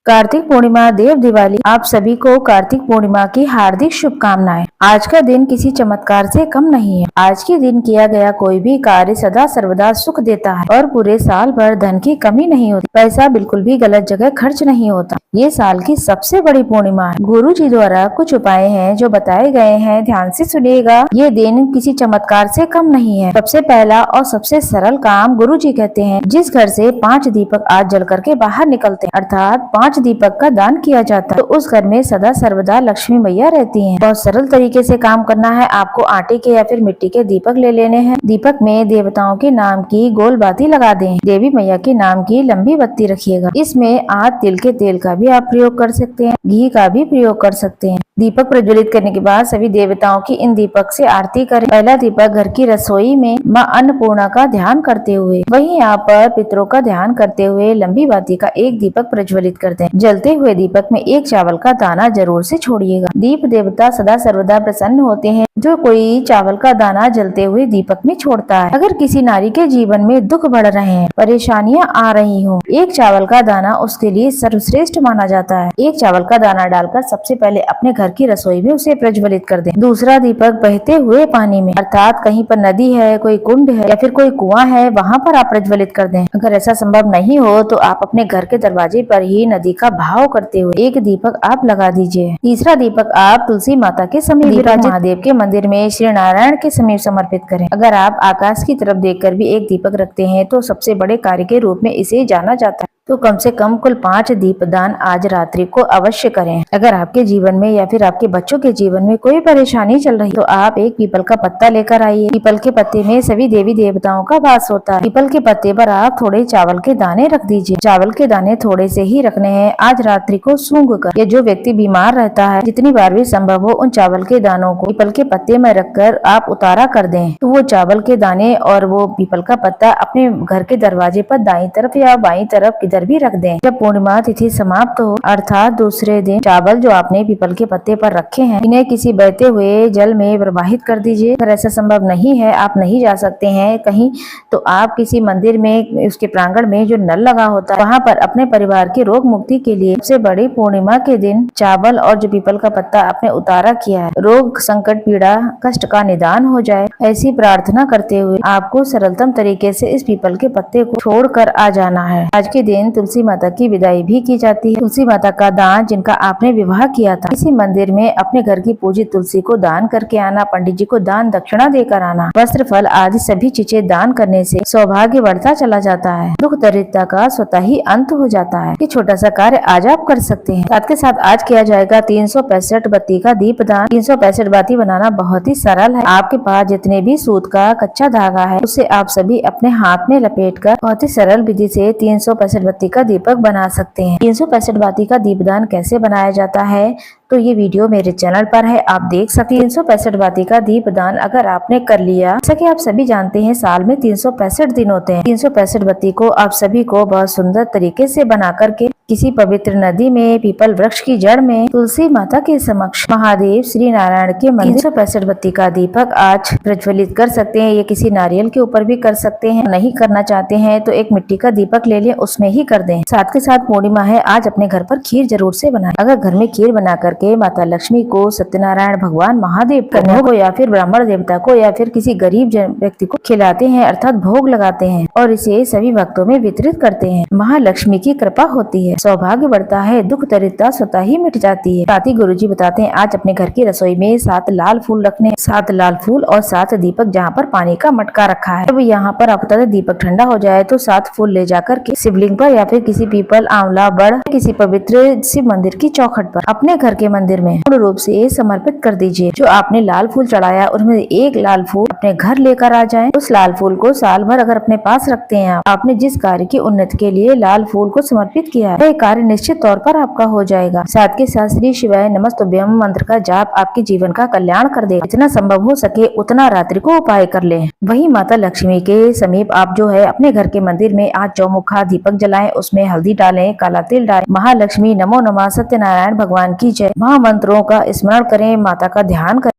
कार्तिक पूर्णिमा देव दिवाली आप सभी को कार्तिक पूर्णिमा की हार्दिक शुभकामनाएं। आज का दिन किसी चमत्कार से कम नहीं है। आज के दिन किया गया कोई भी कार्य सदा सर्वदा सुख देता है और पूरे साल भर धन की कमी नहीं होती। पैसा बिल्कुल भी गलत जगह खर्च नहीं होता। ये साल की सबसे बड़ी पूर्णिमा है। गुरु जी द्वारा कुछ उपाय हैं जो बताए गए हैं, ध्यान से सुनिएगा। ये दिन किसी चमत्कार से कम नहीं है। सबसे पहला और सबसे सरल काम गुरु जी कहते हैं, जिस घर से 5 दीपक आज जल करके बाहर निकलते हैं, अर्थात 5 दीपक का दान किया जाता है, तो उस घर में सदा सर्वदा लक्ष्मी मैया रहती हैं। बहुत सरल तरीके से काम करना है। आपको आटे के या फिर मिट्टी के दीपक ले लेने हैं। दीपक में देवताओं के नाम की गोल बाती लगा दें। देवी मैया के नाम की लंबी बत्ती रखिएगा। इसमें आप तिल के तेल का भी आप प्रयोग कर सकते हैं, घी का भी प्रयोग कर सकते हैं। दीपक प्रज्वलित करने के बाद सभी देवताओं की इन दीपक से आरती करें। पहला दीपक घर की रसोई में मां अन्नपूर्णा का ध्यान करते हुए, वहीं यहाँ पर पितरों का ध्यान करते हुए लंबी बाती का एक दीपक प्रज्वलित कर दें। जलते हुए दीपक में एक चावल का दाना जरूर से छोड़िएगा। दीप देवता सदा सर्वदा प्रसन्न होते हैं जो कोई चावल का दाना जलते हुए दीपक में छोड़ता है। अगर किसी नारी के जीवन में दुख बढ़ रहे हैं, परेशानियां आ रही हो, एक चावल का दाना उसके लिए सर्वश्रेष्ठ माना जाता है। एक चावल का दाना डालकर सबसे पहले अपने घर की रसोई में उसे प्रज्वलित कर दें। दूसरा दीपक बहते हुए पानी में, अर्थात कहीं पर नदी है, कोई कुंड है या फिर कोई कुआं है, वहाँ पर आप प्रज्वलित कर दें। अगर ऐसा संभव नहीं हो तो आप अपने घर के दरवाजे पर ही नदी का भाव करते हुए एक दीपक आप लगा दीजिए। तीसरा दीपक आप तुलसी माता के समीप विराजित महादेव के मंदिर में श्री नारायण के समीप समर्पित करें। अगर आप आकाश की तरफ देखकर भी एक दीपक रखते हैं तो सबसे बड़े कार्य के रूप में इसे जाना जाता है। तो कम से कम कुल 5 दीपदान आज रात्रि को अवश्य करें। अगर आपके जीवन में या फिर आपके बच्चों के जीवन में कोई परेशानी चल रही तो आप एक पीपल का पत्ता लेकर आइए। पीपल के पत्ते में सभी देवी देवताओं का वास होता है। पीपल के पत्ते पर आप थोड़े चावल के दाने रख दीजिए। चावल के दाने थोड़े से ही रखने हैं। आज रात्रि को सूंघ कर, या जो व्यक्ति बीमार रहता है, जितनी बार भी संभव हो उन चावल के दानों को पीपल के पत्ते में रखकर आप उतारा कर दें। तो वो चावल के दाने और वो पीपल का पत्ता अपने घर के दरवाजे पर दाईं तरफ या बाईं तरफ किधर भी रख दें। जब पूर्णिमा तिथि समाप्त हो, अर्थात दूसरे दिन, चावल जो आपने पीपल के पत्ते पर रखे हैं, इन्हें किसी बहते हुए जल में प्रवाहित कर दीजिए। अगर ऐसा संभव नहीं है, आप नहीं जा सकते हैं कहीं, तो आप किसी मंदिर में, उसके प्रांगण में जो नल लगा होता है, वहाँ पर अपने परिवार की रोग मुक्ति के लिए सबसे बड़ी पूर्णिमा के दिन चावल और जो पीपल का पत्ता आपने उतारा किया है, रोग संकट पीड़ा कष्ट का निदान हो जाए, ऐसी प्रार्थना करते हुए आपको सरलतम तरीके से इस पीपल के पत्ते को छोड़कर आ जाना है। आज के दिन तुलसी माता की विदाई भी की जाती है। तुलसी माता का दान, जिनका आपने विवाह किया था, किसी मंदिर में अपने घर की पूजित तुलसी को दान करके आना, पंडित जी को दान दक्षिणा देकर आना, वस्त्र फल आदि सभी चीजें दान करने से सौभाग्य बढ़ता चला जाता है। दुख दरिद्रता का स्वतः ही अंत हो जाता है। ये छोटा सा कार्य आज आप कर सकते हैं। साथ के साथ आज किया जाएगा 365 बत्ती का दीप दान। 365 बाती बनाना बहुत ही सरल है। आपके पास जितने भी सूत का कच्चा धागा है, उसे आप सभी अपने हाथ में लपेट कर बहुत ही सरल विधि से 365 बत्ती का दीपक बना सकते हैं। 365 बाती का दीपदान कैसे बनाया जाता है, तो ये वीडियो मेरे चैनल पर है, आप देख सकते हैं। 365 बाती का दीपदान अगर आपने कर लिया, जैसा कि आप सभी जानते हैं साल में 365 दिन होते हैं। 365 बत्ती को आप सभी को बहुत सुंदर तरीके से बना करके किसी पवित्र नदी में, पीपल वृक्ष की जड़ में, तुलसी माता के समक्ष, महादेव श्री नारायण के मंदिर 365 बत्ती का दीपक आज प्रज्वलित कर सकते हैं। ये किसी नारियल के ऊपर भी कर सकते हैं। नहीं करना चाहते हैं तो एक मिट्टी का दीपक ले लें, उसमें ही कर दें। साथ के साथ पूर्णिमा है, आज अपने घर पर खीर जरूर से बनाएं। अगर घर में खीर बना करके माता लक्ष्मी को, सत्यनारायण भगवान, महादेव, कन्या को या फिर ब्राह्मण देवता को या फिर किसी गरीब व्यक्ति को खिलाते हैं, अर्थात भोग लगाते हैं और इसे सभी भक्तों में वितरित करते हैं, महालक्ष्मी की कृपा होती है, सौभाग्य बढ़ता है, दुख दरिद्रता स्वतः ही मिट जाती है। साथ ही गुरुजी बताते हैं आज अपने घर की रसोई में 7 लाल फूल रखने, 7 लाल फूल और 7 दीपक जहाँ पर पानी का मटका रखा है। जब यहाँ पर आप बता दें दीपक ठंडा हो जाए तो 7 फूल ले जाकर के शिवलिंग पर या फिर किसी पीपल, आंवला, बड़, किसी पवित्र शिव मंदिर की चौखट पर अपने घर के मंदिर में पूर्ण रूप से समर्पित कर दीजिए। जो आपने लाल फूल चढ़ाया उसमें एक लाल फूल अपने घर लेकर आ जाएं। उस लाल फूल को साल भर अगर अपने पास रखते हैं, आपने जिस कार्य की उन्नति के लिए लाल फूल को समर्पित किया है, कार्य निश्चित तौर पर आपका हो जाएगा। साथ के साथ श्री शिवाय नमस्तुभ्यम मंत्र का जाप आपके जीवन का कल्याण कर देगा। जितना संभव हो सके उतना रात्रि को उपाय कर लें। वहीं माता लक्ष्मी के समीप आप जो है अपने घर के मंदिर में आज चौमुखा दीपक जलाएं, उसमें हल्दी डालें, काला तिल डालें, महालक्ष्मी नमो नमः, सत्यनारायण भगवान की जय महामंत्रों का स्मरण करें, माता का ध्यान करें।